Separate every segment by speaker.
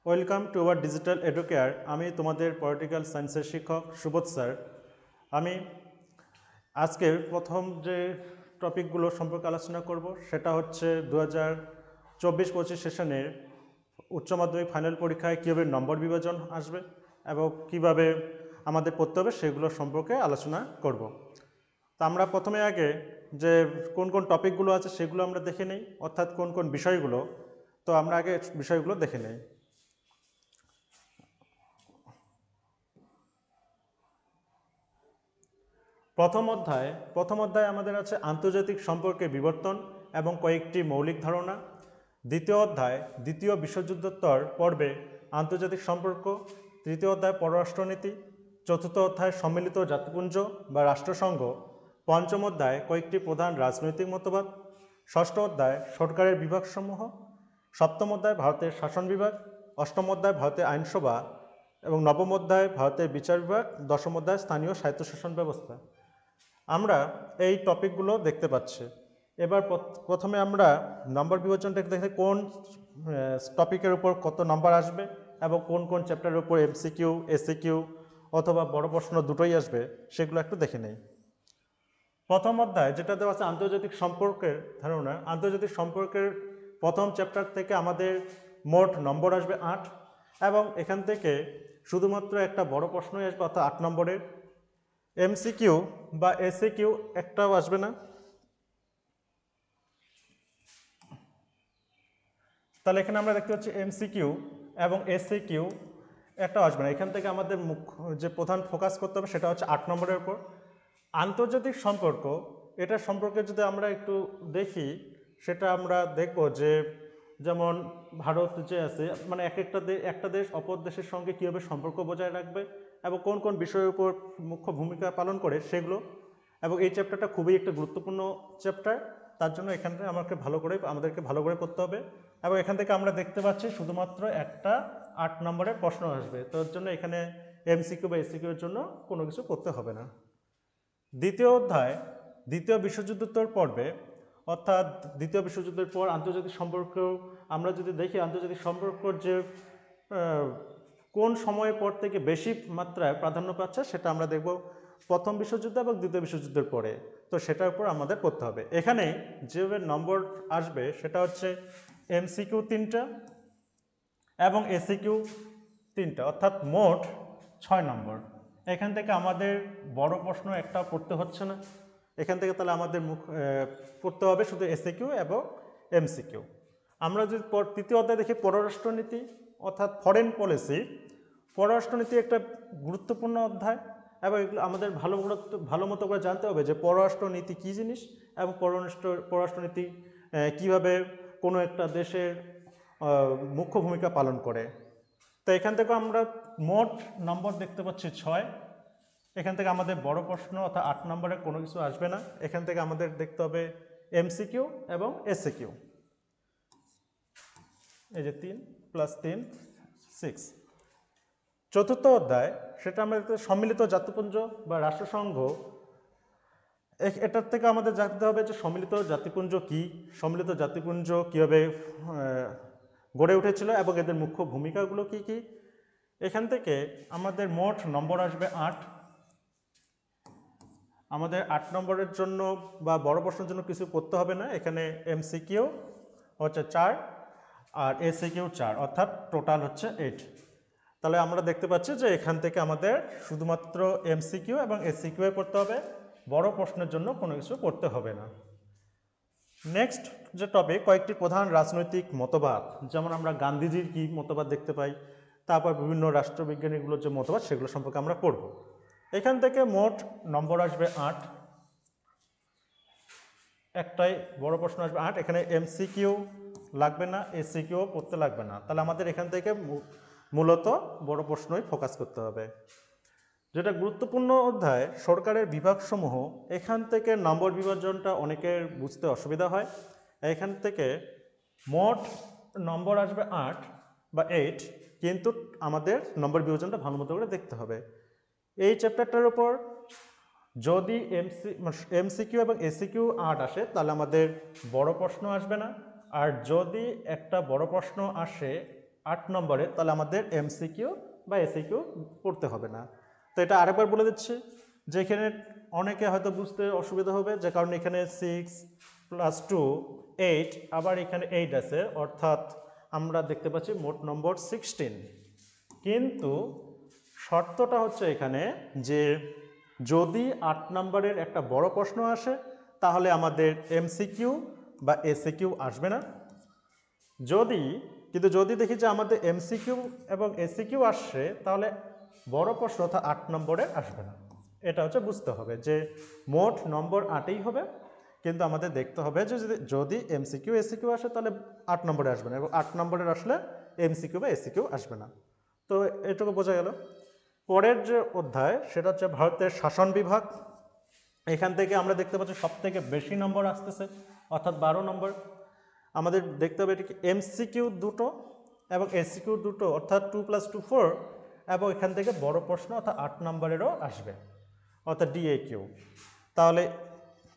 Speaker 1: Welcome to our digital educare. আমি তোমাদের political সায়েন্সের শিক্ষক সুবোধ স্যার। আমি আজকের প্রথম যে টপিকগুলো সম্পর্কে আলোচনা করব সেটা হচ্ছে 2024-25 সেশনের উচ্চ মাধ্যমিক ফাইনাল পরীক্ষায় কীভাবে নম্বর বিভাজন আসবে এবং কিভাবে আমাদের পড়তে হবে সেগুলো সম্পর্কে আলোচনা করব। তা আমরা প্রথমে আগে যে কোন কোন টপিকগুলো আছে সেগুলো আমরা দেখে নিই, অর্থাৎ কোন কোন বিষয়গুলো। তো আমরা আগে বিষয়গুলো দেখে নিই। প্রথম অধ্যায় আমাদের আছে আন্তর্জাতিক সম্পর্কের বিবর্তন এবং কয়েকটি মৌলিক ধারণা। দ্বিতীয় অধ্যায় দ্বিতীয় বিশ্বযুদ্ধোত্তর পর্বে আন্তর্জাতিক সম্পর্ক। তৃতীয় অধ্যায় পররাষ্ট্রনীতি। চতুর্থ অধ্যায় সম্মিলিত জাতিপুঞ্জ বা রাষ্ট্রসংঘ। পঞ্চম অধ্যায় কয়েকটি প্রধান রাজনৈতিক মতবাদ। ষষ্ঠ অধ্যায় সরকারের বিভাগসমূহ। সপ্তম অধ্যায় ভারতের শাসন বিভাগ। অষ্টম অধ্যায় ভারতের আইনসভা এবং নবম অধ্যায় ভারতের বিচার বিভাগ। দশম অধ্যায় স্থানীয় স্বায়ত্তশাসন ব্যবস্থা। আমরা এই টপিকগুলো দেখতে পাচ্ছি। এবার প্রথমে আমরা নম্বর বিভাজনটা দেখে কোন টপিকের উপর কত নম্বর আসবে এবং কোন কোন চ্যাপ্টারের উপর এমসিকিউ, এসিকিউ অথবা বড় প্রশ্ন দুটোই আসবে সেগুলো একটু দেখে নেই। প্রথম অধ্যায় যেটা দেওয়া আছে আন্তর্জাতিক সম্পর্কের ধারণা। আন্তর্জাতিক সম্পর্কের প্রথম চ্যাপ্টার থেকে আমাদের মোট নম্বর আসবে 8 এবং এখান থেকে শুধুমাত্র একটা বড় প্রশ্নই আসবে, অর্থাৎ 8 নম্বরের। এমসিকিউ বা এসিকিউ একটাও আসবে না। তাহলে এখানে আমরা দেখতে পাচ্ছি এমসিকিউ এবং এসিকিউ একটাও আসবে না। এখান থেকে আমাদের মুখ্য যে প্রধান ফোকাস করতে হবে সেটা হচ্ছে 8 নম্বরের উপর। আন্তর্জাতিক সম্পর্ক, এটা সম্পর্কে যদি আমরা একটু দেখি সেটা আমরা দেখব যে যেমন ভারত যে আছে, মানে একটা দেশ অপর দেশের সঙ্গে কীভাবে সম্পর্ক বজায় রাখবে এবং কোন কোন বিষয়ের উপর মুখ্য ভূমিকা পালন করে সেগুলো। এবং এই চ্যাপ্টারটা খুবই একটা গুরুত্বপূর্ণ চ্যাপ্টার, তার জন্য এখানে আমাদেরকে ভালো করে পড়তে হবে। এবং এখান থেকে আমরা দেখতে পাচ্ছি শুধুমাত্র একটা 8 নম্বরের প্রশ্ন আসবে, তার জন্য এখানে এমসিকিউ বা এসিকিউর জন্য কোনো কিছু করতে হবে না। দ্বিতীয় অধ্যায় দ্বিতীয় বিশ্বযুদ্ধোত্তর পর্বে, অর্থাৎ দ্বিতীয় বিশ্বযুদ্ধের পর আন্তর্জাতিক সম্পর্ক আমরা যদি দেখি, আন্তর্জাতিক সম্পর্কর যে কোন সময়ের পর থেকে বেশি মাত্রায় প্রাধান্য পাচ্ছে সেটা আমরা দেখব প্রথম বিশ্বযুদ্ধ এবং দ্বিতীয় বিশ্বযুদ্ধের পরে। তো সেটার উপর আমাদের পড়তে হবে। এখানে যেভাবে নম্বর আসবে সেটা হচ্ছে এমসিকিউ 3টা এবং এসিকিউ 3টা, অর্থাৎ মোট 6 নম্বর। এখান থেকে আমাদের বড় প্রশ্ন একটা পড়তে হচ্ছে না। এখান থেকে তাহলে আমাদের পড়তে হবে শুধু এসিকিউ এবং এমসিকিউ। আমরা যদি তৃতীয় অধ্যায় দেখি পররাষ্ট্রনীতি, অর্থাৎ ফরেন পলিসি। পররাষ্ট্রনীতি একটা গুরুত্বপূর্ণ অধ্যায় এবং এগুলো আমাদের ভালো মতো করে জানতে হবে যে পররাষ্ট্রনীতি কী জিনিস এবং পররাষ্ট্রনীতি কীভাবে কোনো একটা দেশের মুখ্য ভূমিকা পালন করে। তো এখান থেকে আমরা মোট নম্বর দেখতে পাচ্ছি 6। এখান থেকে আমাদের বড় প্রশ্ন অর্থাৎ 8 নম্বরে কোনো কিছু আসবে না। এখান থেকে আমাদের দেখতে হবে এমসিকিউ এবং এসিকিউ। এই যে 3 + 3 6। চতুর্থ অধ্যায় সেটা আমরা সম্মিলিত জাতিপুঞ্জ বা রাষ্ট্রসংঘ। এটার থেকে আমাদের জানতে হবে যে সম্মিলিত জাতিপুঞ্জ কি, সম্মিলিত জাতিপুঞ্জ কীভাবে গড়ে উঠেছিল এবং এদের মুখ্য ভূমিকাগুলো কি কি। এখান থেকে আমাদের মোট নম্বর আসবে 8। আমাদের 8 নম্বরের জন্য বা বড় প্রশ্নের জন্য কিছু করতে হবে না। এখানে এমসিকিউ হচ্ছে 4 আর এসিকিউ 4, অর্থাৎ টোটাল হচ্ছে 8। তাহলে আমরা দেখতে পাচ্ছি যে এখান থেকে আমাদের শুধুমাত্র এমসিকিউ এবং এসিকিউ পড়তে হবে, বড় প্রশ্নের জন্য কোনো কিছু করতে হবে না। নেক্সট যে টপিক কয়েকটি প্রধান রাজনৈতিক মতবাদ, যেমন আমরা গান্ধীজির কি মতবাদ দেখতে পাই, তারপর বিভিন্ন রাষ্ট্রবিজ্ঞানীগুলোর যে মতবাদ সেগুলো সম্পর্কে আমরা পড়ব। এখান থেকে মোট নম্বর আসবে 8। একটাই বড় প্রশ্ন আসবে 8। এখানে এমসিকিউ লাগবে না, এসিকিউ পড়তে লাগবে না। তাহলে আমাদের এখান থেকে মূলত বড় প্রশ্নই ফোকাস করতে হবে। যেটা গুরুত্বপূর্ণ অধ্যায় সরকারের বিভাগসমূহ, এখান থেকে নম্বর বিভাজনটা অনেকের বুঝতে অসুবিধা হয়। এখান থেকে মোট নম্বর আসবে 8 বা 8, কিন্তু আমাদের নম্বর বিভাজনটা ভালো মতো করে দেখতে হবে। এই চ্যাপ্টারটার উপর যদি এমসিকিউ এবং এসিকিউ 8 আসে তাহলে আমাদের বড় প্রশ্ন আসবে না। আর যদি একটা বড় প্রশ্ন আসে 8 নম্বরে, তাহলে আমাদের এমসিকিউ বা এসিকিউ পড়তে হবে না। তো এটা আরেকবার বলে দিচ্ছি যে এখানে অনেকে হয়তো বুঝতে অসুবিধা হবে, যে কারণ এখানে 6 + 2 8, আবার এখানে 8 আছে, অর্থাৎ আমরা দেখতে পাচ্ছি মোট নম্বর 16। কিন্তু শর্তটা হচ্ছে এখানে যে যদি 8 নম্বরের একটা বড় প্রশ্ন আসে তাহলে আমাদের এমসিকিউ বা এসিকিউ আসবে না। যদি দেখি যে আমাদের এমসিকিউ এবং এসিকিউ আসছে, তাহলে বড় প্রশ্ন অর্থাৎ 8 নম্বরের আসবে না। এটা হচ্ছে বুঝতে হবে যে মোট নম্বর 8ই হবে, কিন্তু আমাদের দেখতে হবে যে যদি এমসিকিউ এসিকিউ আসে তাহলে 8 নম্বরে আসবে না, এবং 8 নম্বরের আসলে এমসিকিউ বা এসিকিউ আসবে না। তো এটুকু বোঝা গেল। পরের যে অধ্যায় সেটা হচ্ছে ভারতের শাসন বিভাগ। এখান থেকে আমরা দেখতে পাচ্ছি সবথেকে বেশি নম্বর আসতেছে, অর্থাৎ 12 নম্বর। আমাদের দেখতে হবে এটি এমসিকিউ দুটো এবং এসিকিউ দুটো, অর্থাৎ 2 + 2 4, এবং এখান থেকে বড় প্রশ্ন অর্থাৎ 8 নম্বরেরও আসবে, অর্থাৎ ডিএকিউ। তাহলে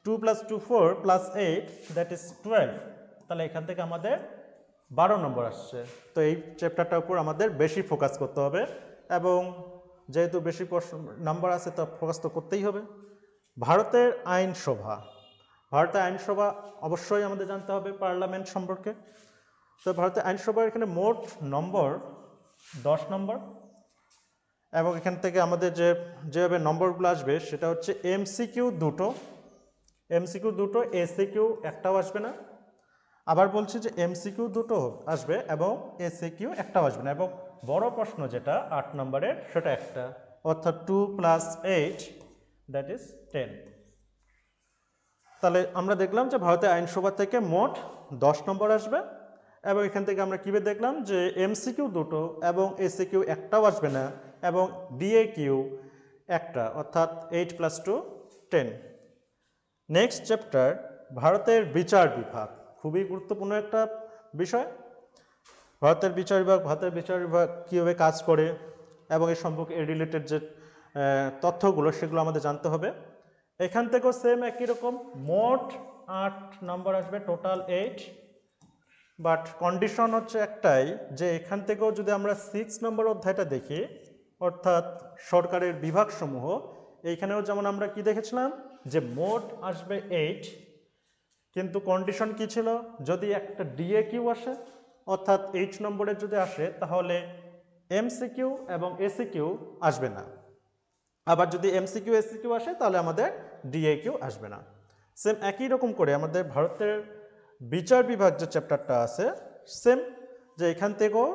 Speaker 1: 2 + 2 4 + 8 দ্যাট ইজ 12, তাহলে এখান থেকে আমাদের 12 নম্বর আসছে। তো এই চ্যাপ্টারটার উপর আমাদের বেশি ফোকাস করতে হবে, এবং যেহেতু বেশি নাম্বার আছে তা ফোকাস তো করতেই হবে। ভারতের আইনসভা। ভারতের আইনসভা অবশ্যই আমাদের জানতে হবে পার্লামেন্ট সম্পর্কে। তো ভারতের আইনসভার এখানে মোট নম্বর 10 নম্বর, এবং এখান থেকে আমাদের যেভাবে নম্বরগুলো আসবে সেটা হচ্ছে এমসিকিউ দুটো, এসিকিউ একটাও আসবে না। আবার বলছি যে এমসিকিউ দুটো আসবে এবং এসিকিউ একটাও আসবে না, এবং বড় প্রশ্ন যেটা 8 নম্বরের সেটা একটা, অর্থাৎ 2 + 8 দ্যাট ইজ 10। তাহলে আমরা দেখলাম যে ভারতের আইনসভা থেকে মোট 10 নম্বর আসবে, এবং এখান থেকে আমরা কীভাবে দেখলাম যে এমসিকিউ দুটো এবং এসিকিউ একটাও আসবে না, এবং ডিএকিউ একটা, অর্থাৎ 8 + 2 10। নেক্সট চ্যাপ্টার ভারতের বিচার বিভাগ, খুবই গুরুত্বপূর্ণ একটা বিষয়। ভারতের বিচার বিভাগ কীভাবে কাজ করে এবং এর সম্পর্কে এর রিলেটেড যে তথ্যগুলো সেগুলো আমাদের জানতে হবে। এখান থেকেও সেম একই রকম মোট 8 নম্বর আসবে, টোটাল 8, বাট কন্ডিশন হচ্ছে একটাই যে এখান থেকেও যদি আমরা 6 নম্বর অধ্যায়টা দেখি, অর্থাৎ সরকারের বিভাগসমূহ, এইখানেও যেমন আমরা কি দেখেছিলাম যে মোট আসবে 8, কিন্তু কন্ডিশন কি ছিল, যদি একটা ডিএকিউ আসে অর্থাৎ 8 নম্বরের যদি আসে তাহলে এমসিকিউ এবং এসিকিউ আসবে না, আবার যদি এমসিকিউ এসিকিউ আসে তাহলে আমাদের ডিএকিউ আসবে না। সেম একই রকম করে আমাদের ভারতের বিচার বিভাগ যে চ্যাপ্টারটা আছে সেম, যে এখান থেকেও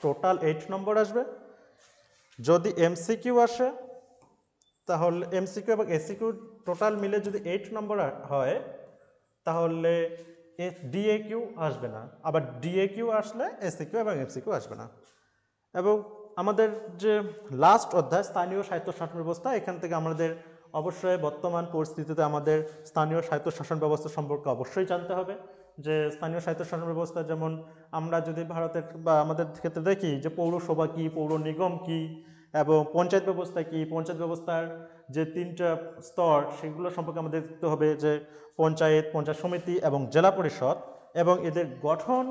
Speaker 1: টোটাল 8 নম্বর আসবে। যদি এমসিকিউ আসে তাহলে এমসিকিউ এবং এসিকিউ টোটাল মিলে যদি 8 নম্বর হয় তাহলে ডিএকিউ আসবে না, আবার ডিএকিউ আসলে এসিকিউ এবং এমসিকিউ আসবে না। এবং আমাদের যে লাস্ট অধ্যায় স্থানীয় স্বায়ত্তশাসন ব্যবস্থা, এখান থেকে আমাদের অবশ্যই বর্তমান পরিস্থিতিতে আমাদের স্থানীয় স্বায়ত্তশাসন ব্যবস্থা সম্পর্কে অবশ্যই জানতে হবে, যে স্থানীয় স্বায়ত্তশাসন ব্যবস্থা যেমন আমরা যদি ভারতের বা আমাদের ক্ষেত্রে দেখি যে পৌরসভা কী, পৌর নিগম কী, এবং পঞ্চায়েত ব্যবস্থা কী, পঞ্চায়েত ব্যবস্থার যে 3টা স্তর সেগুলো সম্পর্কে আমাদের দেখতে হবে, যে পঞ্চায়েত, পঞ্চায়েত সমিতি এবং জেলা পরিষদ, এবং এদের গঠন,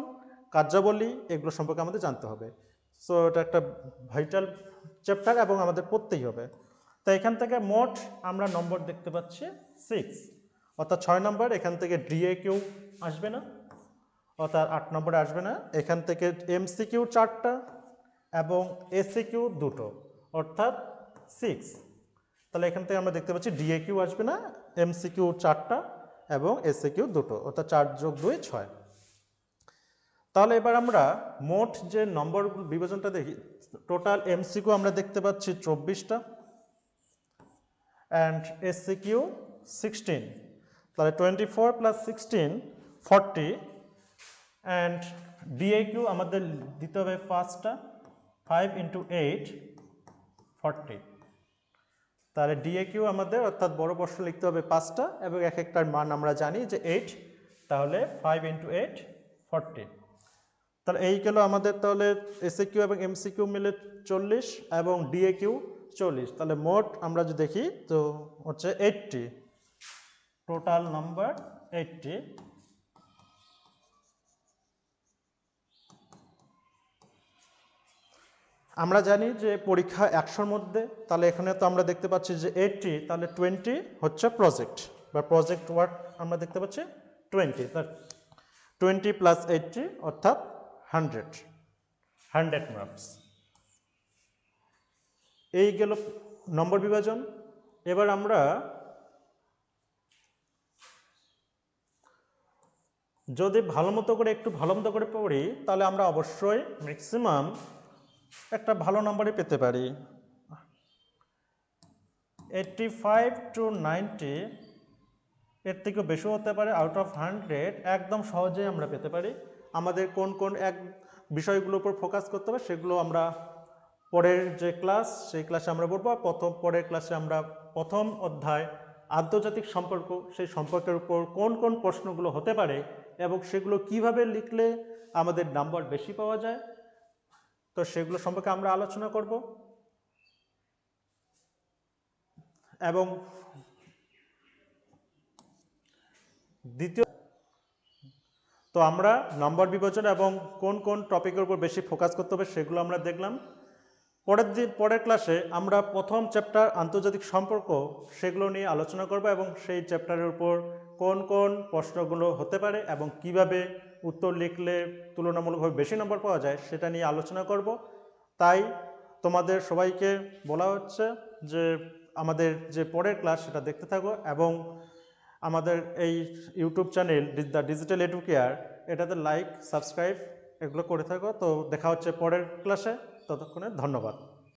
Speaker 1: কার্যাবলী, এগুলো সম্পর্কে আমাদের জানতে হবে। সো এটা একটা ভাইটাল চ্যাপ্টার এবং আমাদের পড়তেই হবে। তো এখান থেকে মোট আমরা নম্বর দেখতে পাচ্ছি 6, অর্থাৎ 6 নম্বর। এখান থেকে ডিএকিউ আসবে না, অর্থাৎ 8 নম্বরে আসবে না। এখান থেকে এমসিকিউ 4টা এবং এসিকিউ 2টো, অর্থাৎ 6। তাহলে এখান থেকে আমরা দেখতে পাচ্ছি ডিএকিউ আসবে না, এমসিকিউ 4টা এবং এসিকিউ 2টো, অর্থাৎ 4 + 2 6। তাহলে এবার আমরা মোট যে নম্বর বিভাজনটা দেখি, টোটাল এমসিকিউ আমরা দেখতে পাচ্ছি 24টা অ্যান্ড এসসিকিউ 16, তাহলে 24 + 16 40, অ্যান্ড ডিএকিউ আমাদের দিতে হবে 5টা, 5 × 8 40। তাহলে ডিএকিউ আমাদের অর্থাৎ বড় প্রশ্ন লিখতে হবে 5টা, এবং এক একটার মান আমরা জানি যে 8, তাহলে 5 × 8 40। তাহলে এই গেল আমাদের, তাহলে এসএকিউ এবং এমসিকিউ মিলে 40 এবং ডিএকিউ 40, তাহলে মোট আমরা যদি দেখি তো হচ্ছে 80, টোটাল নাম্বার 80। আমরা জানি যে পরীক্ষা 100-র মধ্যে, তাহলে এখানে তো আমরা দেখতে পাচ্ছি যে 80, তাহলে 20 হচ্ছে প্রজেক্ট বা প্রজেক্ট ওয়ার্ক আমরা দেখতে পাচ্ছি 20, তার 20 + 80 অর্থাৎ 100 মার্কস। এই গেল নম্বর বিভাজন। এবার আমরা যদি ভালো মতো করে পড়ি তাহলে আমরা অবশ্যই ম্যাক্সিমাম একটা ভালো নম্বরই পেতে পারি। 85 to 90 এর থেকেও বেশি হতে পারে, আউট অফ 100 একদম সহজেই আমরা পেতে পারি। আমাদের কোন কোন বিষয়গুলোর উপর ফোকাস করতে হবে সেগুলো আমরা পরের যে ক্লাস সেই ক্লাসে আমরা বলবো। পরের ক্লাসে আমরা প্রথম অধ্যায় আন্তর্জাতিক সম্পর্ক, সেই সম্পর্কের উপর কোন কোন প্রশ্নগুলো হতে পারে এবং সেগুলো কিভাবে লিখলে আমাদের নাম্বার বেশি পাওয়া যায়, তো সেগুলো সম্পর্কে আমরা আলোচনা করব। এবং দ্বিতীয় তো আমরা নাম্বার বিবেচনা এবং কোন কোন টপিকের উপর বেশি ফোকাস করতে হবে সেগুলো আমরা দেখলাম। পরের ক্লাসে আমরা প্রথম চ্যাপ্টার আন্তর্জাতিক সম্পর্ক সেগুলো নিয়ে আলোচনা করব এবং সেই চ্যাপ্টারের উপর কোন কোন প্রশ্নগুলো হতে পারে এবং কিভাবে উত্তর লিখলে তুলনামূলকভাবে বেশি নম্বর পাওয়া যায় সেটা নিয়ে আলোচনা করব। তাই তোমাদের সবাইকে বলা হচ্ছে যে আমাদের যে পরের ক্লাস সেটা দেখতে থাকো এবং আমাদের এই YouTube channel the digital educare এটাতে লাইক, সাবস্ক্রাইব এগুলো করে থাকো। তো দেখা হচ্ছে পরের ক্লাসে, ততক্ষণে ধন্যবাদ।